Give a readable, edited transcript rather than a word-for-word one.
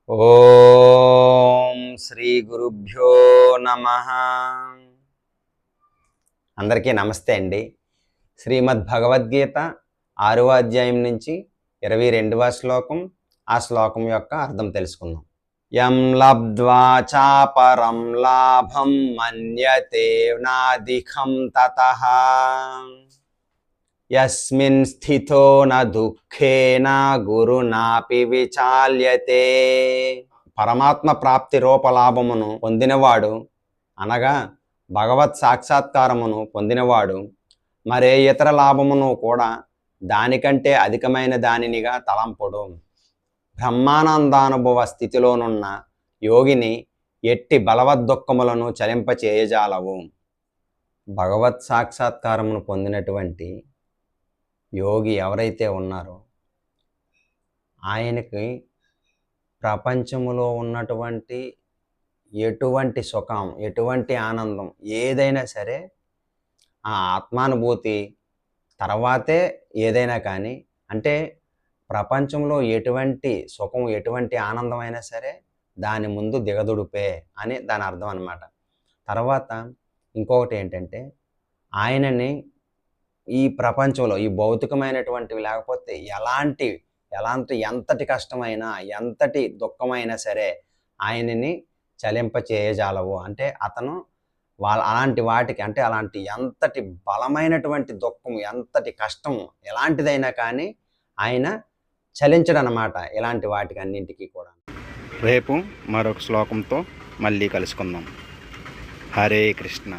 ఓం శ్రీ గురుభ్యో నమః. అందరికీ నమస్తే అండి. శ్రీమద్ భగవద్గీత 6వ అధ్యాయం నుంచి 22వ శ్లోకం, ఆ శ్లోకం యొక్క అర్థం తెలుసుకుందాం. యం లబ్ధ్వా చాపరం లాభం మన్యతే నాధికం తతః యస్మిన్ స్థితో న దుఃఖేన గురునాపి విచాల్యతే. పరమాత్మ ప్రాప్తి రూపలాభమును పొందినవాడు అనగా భగవత్ సాక్షాత్కారమును పొందినవాడు మరే ఇతర లాభమును కూడా దానికంటే అధికమైన దానినిగా తలంపుడు. బ్రహ్మానందానుభవ స్థితిలోనున్న యోగిని ఎట్టి బలవద్దుఃఖములను చలింపచేయజాలవు. భగవత్ సాక్షాత్కారమును పొందినటువంటి యోగి ఎవరైతే ఉన్నారో ఆయనకి ప్రపంచములో ఉన్నటువంటి ఎటువంటి సుఖం, ఎటువంటి ఆనందం ఏదైనా సరే ఆ ఆత్మానుభూతి తర్వాతే ఏదైనా కానీ, అంటే ప్రపంచంలో ఎటువంటి సుఖం, ఎటువంటి ఆనందం అయినా సరే దాని ముందు దిగదుడిపే అని దాని అర్థం అన్నమాట. తర్వాత ఇంకొకటి ఏంటంటే ఆయనని ఈ ప్రపంచంలో ఈ భౌతికమైనటువంటివి లేకపోతే ఎంతటి కష్టమైనా ఎంతటి దుఃఖమైనా సరే ఆయనని చలింపచేయజాలవు. అంటే అతను అలాంటి వాటికి, అంటే అలాంటి ఎంతటి బలమైనటువంటి దుఃఖం, ఎంతటి కష్టం ఎలాంటిదైనా కానీ ఆయన చలించడనమాట ఇలాంటి వాటికి అన్నింటికీ కూడా. రేపు మరొక శ్లోకంతో మళ్ళీ కలుసుకుందాం. హరే కృష్ణ.